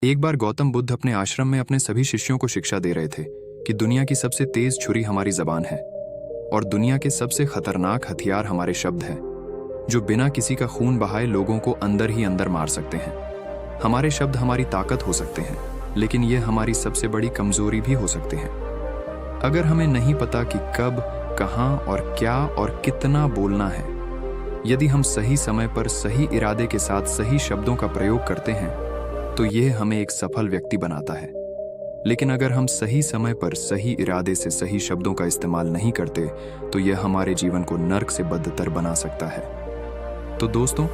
एक बार गौतम बुद्ध अपने आश्रम में अपने सभी शिष्यों को शिक्षा दे रहे थे कि दुनिया की सबसे तेज छुरी हमारी जबान है और दुनिया के सबसे खतरनाक हथियार हमारे शब्द हैं, जो बिना किसी का खून बहाए लोगों को अंदर ही अंदर मार सकते हैं। हमारे शब्द हमारी ताकत हो सकते हैं, लेकिन ये हमारी सबसे बड़ी कमजोरी भी हो सकते हैं। अगर हमें नहीं पता कि कब, कहाँ और क्या और कितना बोलना है, यदि हम सही समय पर सही इरादे के साथ सही शब्दों का प्रयोग करते हैं तो यह हमें एक सफल व्यक्ति बनाता है। लेकिन अगर हम सही समय पर सही इरादे से सही शब्दों का इस्तेमाल नहीं करते तो यह हमारे जीवन को नर्क से बदतर बना सकता है। तो दोस्तों,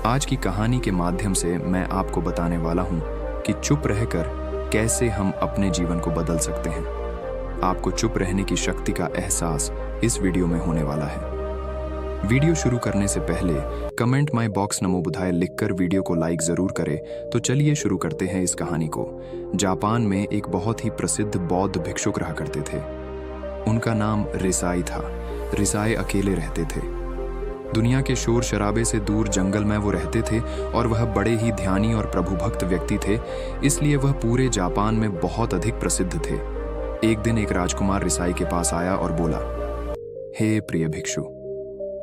आज की कहानी के माध्यम से मैं आपको बताने वाला हूं कि चुप रहकर कैसे हम अपने जीवन को बदल सकते हैं। आपको चुप रहने की शक्ति का एहसास इस वीडियो में होने वाला है। वीडियो शुरू करने से पहले कमेंट माई बॉक्स नमो बुधाय लिखकर वीडियो को लाइक जरूर करें। तो चलिए शुरू करते हैं इस कहानी को। जापान में एक बहुत ही प्रसिद्ध बौद्ध भिक्षुक रहा करते थे। उनका नाम रिसाई था। रिसाई अकेले रहते थे। दुनिया के शोर शराबे से दूर जंगल में वो रहते थे और वह बड़े ही ध्यानी और प्रभुभक्त व्यक्ति थे, इसलिए वह पूरे जापान में बहुत अधिक प्रसिद्ध थे। एक दिन एक राजकुमार रिसाई के पास आया और बोला, हे प्रिय भिक्षु,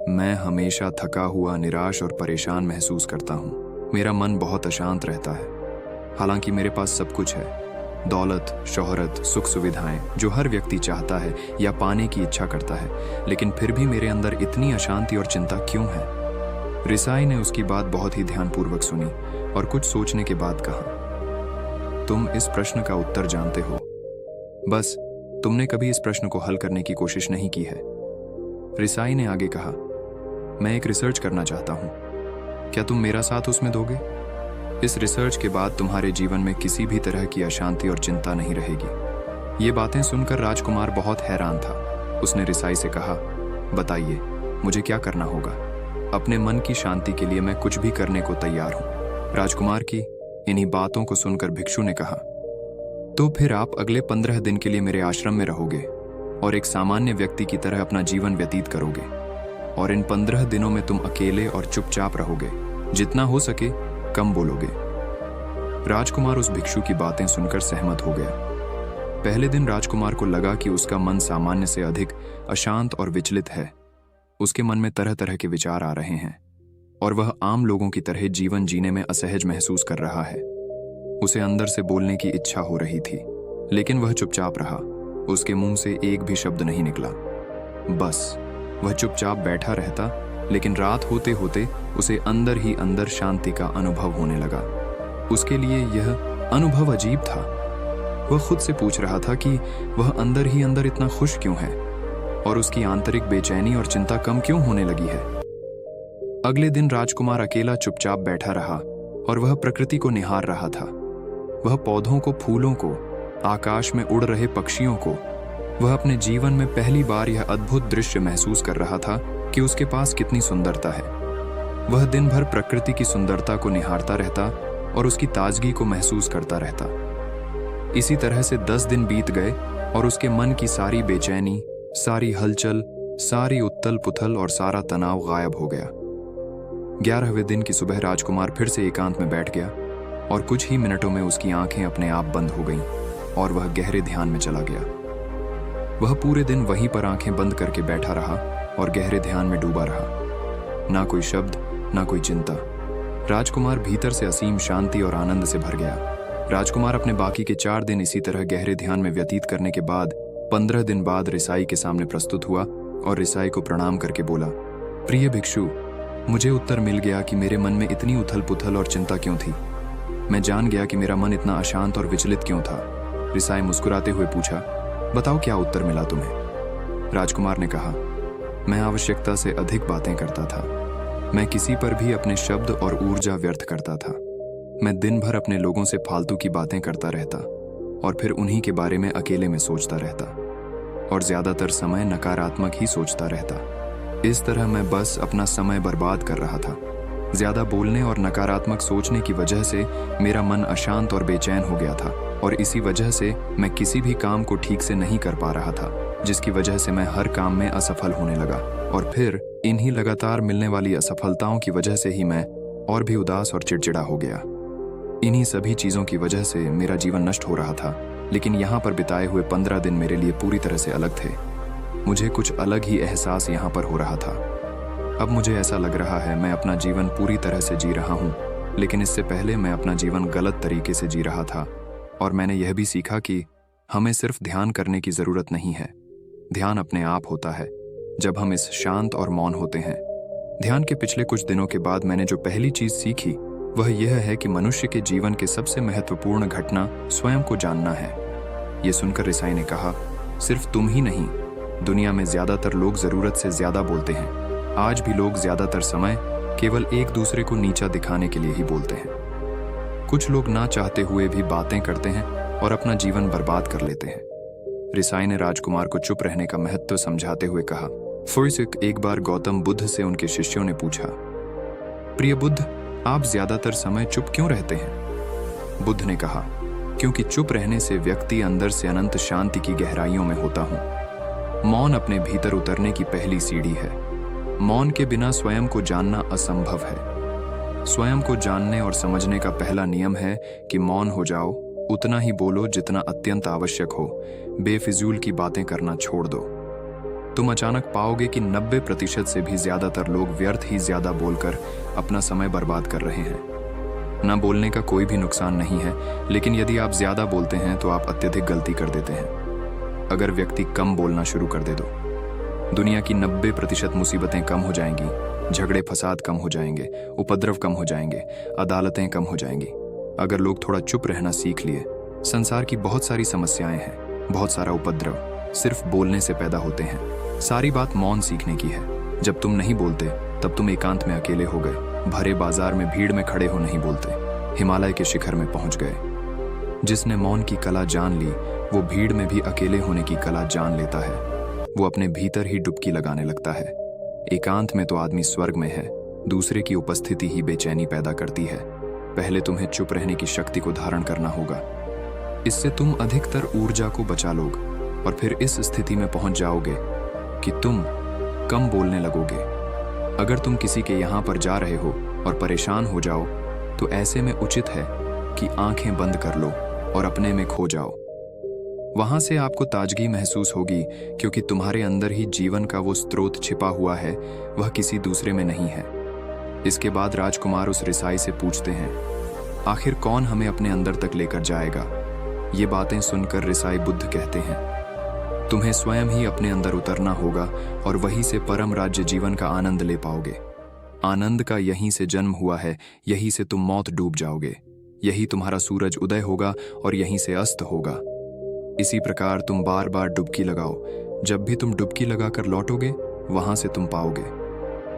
मैं हमेशा थका हुआ, निराश और परेशान महसूस करता हूँ। मेरा मन बहुत अशांत रहता है। हालांकि मेरे पास सब कुछ है, दौलत, शोहरत, सुख सुविधाएं जो हर व्यक्ति चाहता है या पाने की इच्छा करता है, लेकिन फिर भी मेरे अंदर इतनी अशांति और चिंता क्यों है? रिसाई ने उसकी बात बहुत ही ध्यानपूर्वक सुनी और कुछ सोचने के बाद कहा, तुम इस प्रश्न का उत्तर जानते हो, बस तुमने कभी इस प्रश्न को हल करने की कोशिश नहीं की है। रिसाई ने आगे कहा, मैं एक रिसर्च करना चाहता हूं, क्या तुम मेरा साथ उसमें दोगे? इस रिसर्च के बाद तुम्हारे जीवन में किसी भी तरह की अशांति और चिंता नहीं रहेगी। ये बातें सुनकर राजकुमार बहुत हैरान था। उसने रिसाई से कहा, बताइए, मुझे क्या करना होगा? अपने मन की शांति के लिए मैं कुछ भी करने को तैयार हूं। राजकुमार की इन्हीं बातों को सुनकर भिक्षु ने कहा, तो फिर आप अगले 15 दिन के लिए मेरे आश्रम में रहोगे और एक सामान्य व्यक्ति की तरह अपना जीवन व्यतीत करोगे। और इन 15 दिनों में तुम अकेले और चुपचाप रहोगे, जितना हो सके कम बोलोगे। राजकुमार उस भिक्षु की बातें सुनकर सहमत हो गया। पहले दिन राजकुमार को लगा कि उसका मन सामान्य से अधिक अशांत और विचलित है। उसके मन में तरह तरह के विचार आ रहे हैं और वह आम लोगों की तरह जीवन जीने में असहज महसूस कर रहा है। उसे अंदर से बोलने की इच्छा हो रही थी, लेकिन वह चुपचाप रहा। उसके मुंह से एक भी शब्द नहीं निकला। बस वह चुपचाप बैठा रहता, लेकिन रात होते होते उसे अंदर ही अंदर शांति का अनुभव होने लगा। उसके लिए यह अनुभव अजीब था। वह खुद से पूछ रहा था कि वह अंदर ही अंदर इतना खुश क्यों है और उसकी आंतरिक बेचैनी और चिंता कम क्यों होने लगी है। अगले दिन राजकुमार अकेला चुपचाप बैठा रहा और वह प्रकृति को निहार रहा था। वह पौधों को, फूलों को, आकाश में उड़ रहे पक्षियों को। वह अपने जीवन में पहली बार यह अद्भुत दृश्य महसूस कर रहा था कि उसके पास कितनी सुंदरता है। वह दिन भर प्रकृति की सुंदरता को निहारता रहता और उसकी ताजगी को महसूस करता रहता। इसी तरह से 10 दिन बीत गए और उसके मन की सारी बेचैनी, सारी हलचल, सारी उत्तल पुथल और सारा तनाव गायब हो गया। 11वें दिन की सुबह राजकुमार फिर से एकांत में बैठ गया और कुछ ही मिनटों में उसकी आंखें अपने आप बंद हो गईं और वह गहरे ध्यान में चला गया। वह पूरे दिन वहीं पर आंखें बंद करके बैठा रहा और गहरे ध्यान में डूबा रहा। ना कोई शब्द, ना कोई चिंता। राजकुमार भीतर से असीम शांति और आनंद से भर गया। राजकुमार अपने बाकी के 4 दिन इसी तरह गहरे ध्यान में व्यतीत करने के बाद 15 दिन बाद रिसाई के सामने प्रस्तुत हुआ और रिसाई को प्रणाम करके बोला, प्रिय भिक्षु, मुझे उत्तर मिल गया कि मेरे मन में इतनी उथल पुथल और चिंता क्यों थी। मैं जान गया कि मेरा मन इतना अशांत और विचलित क्यों था। रिसाई मुस्कुराते हुए पूछा, बताओ क्या उत्तर मिला तुम्हें? राजकुमार ने कहा, मैं आवश्यकता से अधिक बातें करता था। मैं किसी पर भी अपने शब्द और ऊर्जा व्यर्थ करता था। मैं दिन भर अपने लोगों से फालतू की बातें करता रहता और फिर उन्हीं के बारे में अकेले में सोचता रहता और ज्यादातर समय नकारात्मक ही सोचता रहता। इस तरह मैं बस अपना समय बर्बाद कर रहा था। ज्यादा बोलने और नकारात्मक सोचने की वजह से मेरा मन अशांत और बेचैन हो गया था और इसी वजह से मैं किसी भी काम को ठीक से नहीं कर पा रहा था, जिसकी वजह से मैं हर काम में असफल होने लगा और फिर इन्हीं लगातार मिलने वाली असफलताओं की वजह से ही मैं और भी उदास और चिड़चिड़ा हो गया। इन्हीं सभी चीज़ों की वजह से मेरा जीवन नष्ट हो रहा था, लेकिन यहाँ पर बिताए हुए 15 दिन मेरे लिए पूरी तरह से अलग थे। मुझे कुछ अलग ही एहसास यहाँ पर हो रहा था। अब मुझे ऐसा लग रहा है मैं अपना जीवन पूरी तरह से जी रहा हूँ, लेकिन इससे पहले मैं अपना जीवन गलत तरीके से जी रहा था। और मैंने यह भी सीखा कि हमें सिर्फ ध्यान करने की ज़रूरत नहीं है। ध्यान अपने आप होता है जब हम इस शांत और मौन होते हैं। ध्यान के पिछले कुछ दिनों के बाद मैंने जो पहली चीज़ सीखी वह यह है कि मनुष्य के जीवन के सबसे महत्वपूर्ण घटना स्वयं को जानना है। ये सुनकर रिसाई ने कहा, सिर्फ तुम ही नहीं, दुनिया में ज़्यादातर लोग ज़रूरत से ज़्यादा बोलते हैं। आज भी लोग ज़्यादातर समय केवल एक दूसरे को नीचा दिखाने के लिए ही बोलते हैं। कुछ लोग ना चाहते हुए भी बातें करते हैं और अपना जीवन बर्बाद कर लेते हैं। रिसाई ने राजकुमार को चुप रहने का महत्व समझाते हुए कहा। फिर एक बार गौतम बुद्ध से उनके शिष्यों ने पूछा, प्रिय बुद्ध, आप ज्यादातर समय चुप क्यों रहते हैं? बुद्ध ने कहा, क्योंकि चुप रहने से व्यक्ति अंदर से अनंत शांति की गहराइयों में होता हूं। मौन अपने भीतर उतरने की पहली सीढ़ी है। मौन के बिना स्वयं को जानना असंभव है। स्वयं को जानने और समझने का पहला नियम है कि मौन हो जाओ, उतना ही बोलो जितना अत्यंत आवश्यक हो। बेफिजूल की बातें करना छोड़ दो। तुम अचानक पाओगे कि 90% से भी ज्यादातर लोग व्यर्थ ही ज्यादा बोलकर अपना समय बर्बाद कर रहे हैं। ना बोलने का कोई भी नुकसान नहीं है, लेकिन यदि आप ज्यादा बोलते हैं तो आप अत्यधिक गलती कर देते हैं। अगर व्यक्ति कम बोलना शुरू कर दे दो, दुनिया की 90% मुसीबतें कम हो जाएंगी, झगड़े फसाद कम हो जाएंगे, उपद्रव कम हो जाएंगे, अदालतें कम हो जाएंगी। अगर लोग थोड़ा चुप रहना सीख लिए, संसार की बहुत सारी समस्याएं हैं, बहुत सारा उपद्रव सिर्फ बोलने से पैदा होते हैं। सारी बात मौन सीखने की है। जब तुम नहीं बोलते तब तुम एकांत में अकेले हो गए, भरे बाजार में भीड़ में खड़े हो नहीं बोलते, हिमालय के शिखर में पहुंच गए। जिसने मौन की कला जान ली वो भीड़ में भी अकेले होने की कला जान लेता है। वो अपने भीतर ही डुबकी लगाने लगता है। एकांत में तो आदमी स्वर्ग में है, दूसरे की उपस्थिति ही बेचैनी पैदा करती है। पहले तुम्हें चुप रहने की शक्ति को धारण करना होगा। इससे तुम अधिकतर ऊर्जा को बचा लोगे और फिर इस स्थिति में पहुंच जाओगे कि तुम कम बोलने लगोगे। अगर तुम किसी के यहाँ पर जा रहे हो और परेशान हो जाओ तो ऐसे में उचित है कि आंखें बंद कर लो और अपने में खो जाओ। वहां से आपको ताजगी महसूस होगी, क्योंकि तुम्हारे अंदर ही जीवन का वो स्रोत छिपा हुआ है, वह किसी दूसरे में नहीं है। इसके बाद राजकुमार उस रिसाई से पूछते हैं, आखिर कौन हमें अपने अंदर तक लेकर जाएगा? ये बातें सुनकर रिसाई बुद्ध कहते हैं, तुम्हें स्वयं ही अपने अंदर उतरना होगा और वहीं से परम राज्य जीवन का आनंद ले पाओगे। आनंद का यहीं से जन्म हुआ है, यहीं से तुम मौत डूब जाओगे। यही तुम्हारा सूरज उदय होगा और यहीं से अस्त होगा। इसी प्रकार तुम बार बार डुबकी लगाओ। जब भी तुम डुबकी लगाकर लौटोगे वहां से तुम पाओगे।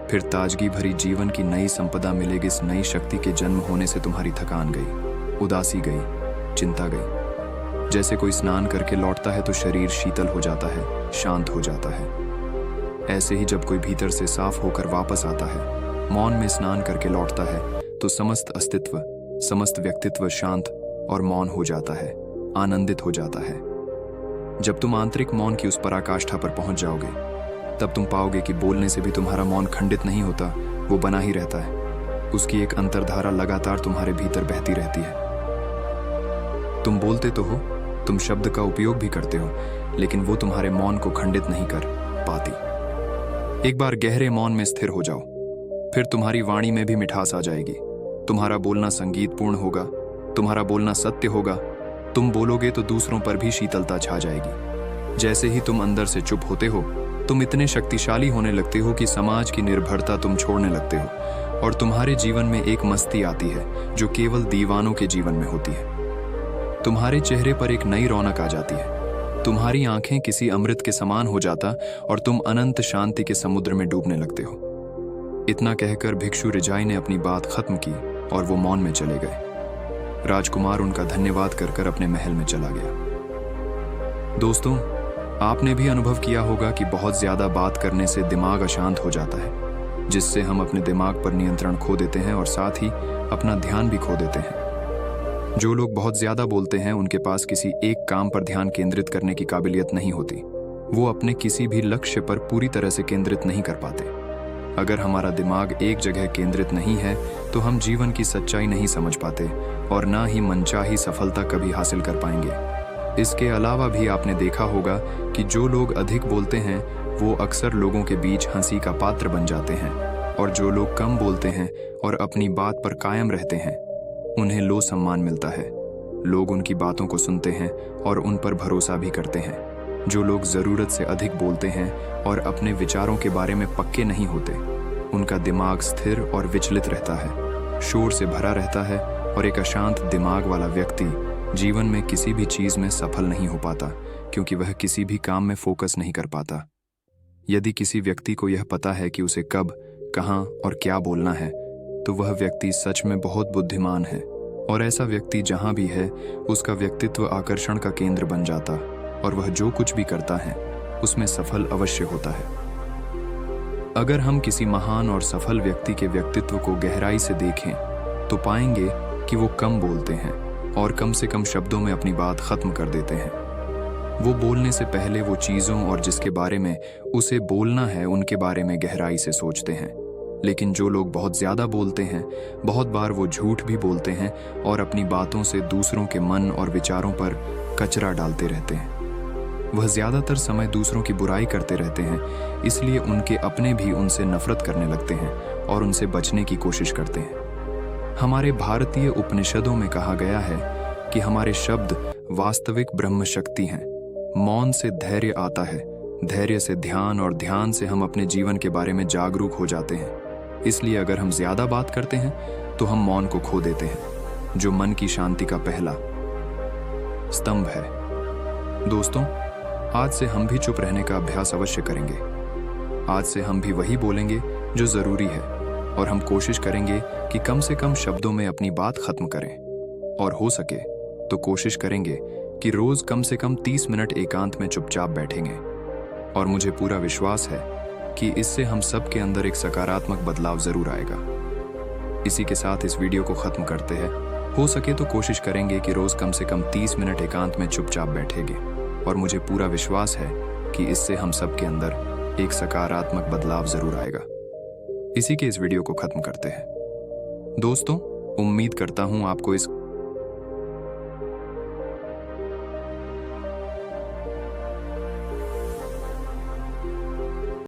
फिर ताजगी भरी जीवन की नई संपदा मिलेगी। इस नई शक्ति के जन्म होने से तुम्हारी थकान गई, उदासी गई, चिंता गई। जैसे कोई स्नान करके लौटता है तो शरीर शीतल हो जाता है, शांत हो जाता है। ऐसे ही जब कोई भीतर से साफ होकर वापस आता है, मौन में स्नान करके लौटता है, तो समस्त अस्तित्व, समस्त व्यक्तित्व शांत और मौन हो जाता है, आनंदित हो जाता है। जब तुम आंतरिक मौन की उस पराकाष्ठा पर पहुंच जाओगे, तब तुम पाओगे कि बोलने से भी तुम्हारा मौन खंडित नहीं होता, वो बना ही रहता है। उसकी एक अंतर्धारा लगातार तुम्हारे भीतर बहती रहती है। तुम बोलते तो हो, तुम शब्द का उपयोग भी करते हो, लेकिन वो तुम्हारे मौन को खंडित नहीं कर पाती। एक बार गहरे मौन में स्थिर हो जाओ, फिर तुम्हारी वाणी में भी मिठास आ जाएगी। तुम्हारा बोलना संगीतपूर्ण होगा, तुम्हारा बोलना सत्य होगा। तुम बोलोगे तो दूसरों पर भी शीतलता छा जाएगी। जैसे ही तुम अंदर से चुप होते हो, तुम इतने शक्तिशाली होने लगते हो कि समाज की निर्भरता तुम छोड़ने लगते हो और तुम्हारे जीवन में एक मस्ती आती है जो केवल दीवानों के जीवन में होती है। तुम्हारे चेहरे पर एक नई रौनक आ जाती है। तुम्हारी आंखें किसी अमृत के समान हो जाता और तुम अनंत शांति के समुद्र में डूबने लगते हो। इतना कहकर भिक्षु रिजाई ने अपनी बात खत्म की और वो मौन में चले गए। राजकुमार उनका धन्यवाद कर अपने महल में चला गया। दोस्तों, आपने भी अनुभव किया होगा कि बहुत ज्यादा बात करने से दिमाग अशांत हो जाता है, जिससे हम अपने दिमाग पर नियंत्रण खो देते हैं और साथ ही अपना ध्यान भी खो देते हैं। जो लोग बहुत ज्यादा बोलते हैं उनके पास किसी एक काम पर ध्यान केंद्रित करने की काबिलियत नहीं होती। वो अपने किसी भी लक्ष्य पर पूरी तरह से केंद्रित नहीं कर पाते। अगर हमारा दिमाग एक जगह केंद्रित नहीं है तो हम जीवन की सच्चाई नहीं समझ पाते और ना ही मनचाही सफलता कभी हासिल कर पाएंगे। इसके अलावा भी आपने देखा होगा कि जो लोग अधिक बोलते हैं वो अक्सर लोगों के बीच हंसी का पात्र बन जाते हैं, और जो लोग कम बोलते हैं और अपनी बात पर कायम रहते हैं उन्हें लो सम्मान मिलता है। लोग उनकी बातों को सुनते हैं और उन पर भरोसा भी करते हैं। जो लोग ज़रूरत से अधिक बोलते हैं और अपने विचारों के बारे में पक्के नहीं होते, उनका दिमाग स्थिर और विचलित रहता है, शोर से भरा रहता है, और एक अशांत दिमाग वाला व्यक्ति जीवन में किसी भी चीज़ में सफल नहीं हो पाता, क्योंकि वह किसी भी काम में फोकस नहीं कर पाता। यदि किसी व्यक्ति को यह पता है कि उसे कब, कहाँ और क्या बोलना है, तो वह व्यक्ति सच में बहुत बुद्धिमान है, और ऐसा व्यक्ति जहाँ भी है उसका व्यक्तित्व आकर्षण का केंद्र बन जाता, और वह जो कुछ भी करता है उसमें सफल अवश्य होता है। अगर हम किसी महान और सफल व्यक्ति के व्यक्तित्व को गहराई से देखें तो पाएंगे कि वो कम बोलते हैं और कम से कम शब्दों में अपनी बात खत्म कर देते हैं। वो बोलने से पहले वो चीज़ों और जिसके बारे में उसे बोलना है उनके बारे में गहराई से सोचते हैं। लेकिन जो लोग बहुत ज़्यादा बोलते हैं, बहुत बार वो झूठ भी बोलते हैं और अपनी बातों से दूसरों के मन और विचारों पर कचरा डालते रहते हैं। वह ज़्यादातर समय दूसरों की बुराई करते रहते हैं, इसलिए उनके अपने भी उनसे नफरत करने लगते हैं और उनसे बचने की कोशिश करते हैं। हमारे भारतीय उपनिषदों में कहा गया है कि हमारे शब्द वास्तविक ब्रह्म शक्ति हैं। मौन से धैर्य आता है, धैर्य से ध्यान, और ध्यान से हम अपने जीवन के बारे में जागरूक हो जाते हैं। इसलिए अगर हम ज़्यादा बात करते हैं तो हम मौन को खो देते हैं, जो मन की शांति का पहला स्तंभ है। दोस्तों, आज से हम भी चुप रहने का अभ्यास अवश्य करेंगे। आज से हम भी वही बोलेंगे जो ज़रूरी है, और हम कोशिश करेंगे कि कम से कम शब्दों में अपनी बात खत्म करें, और हो सके तो कोशिश करेंगे कि रोज़ कम से कम 30 मिनट एकांत में चुपचाप बैठेंगे। और मुझे पूरा विश्वास है कि इससे हम सब के अंदर एक सकारात्मक बदलाव ज़रूर आएगा। इसी के साथ इस वीडियो को ख़त्म करते हैं। हो सके तो कोशिश करेंगे कि रोज़ कम से कम 30 मिनट एकांत में चुपचाप बैठेंगे, और मुझे पूरा विश्वास है कि इससे हम सब के अंदर एक सकारात्मक बदलाव ज़रूर आएगा। इसी के इस वीडियो को ख़त्म करते हैं। दोस्तों, उम्मीद करता हूँ आपको इस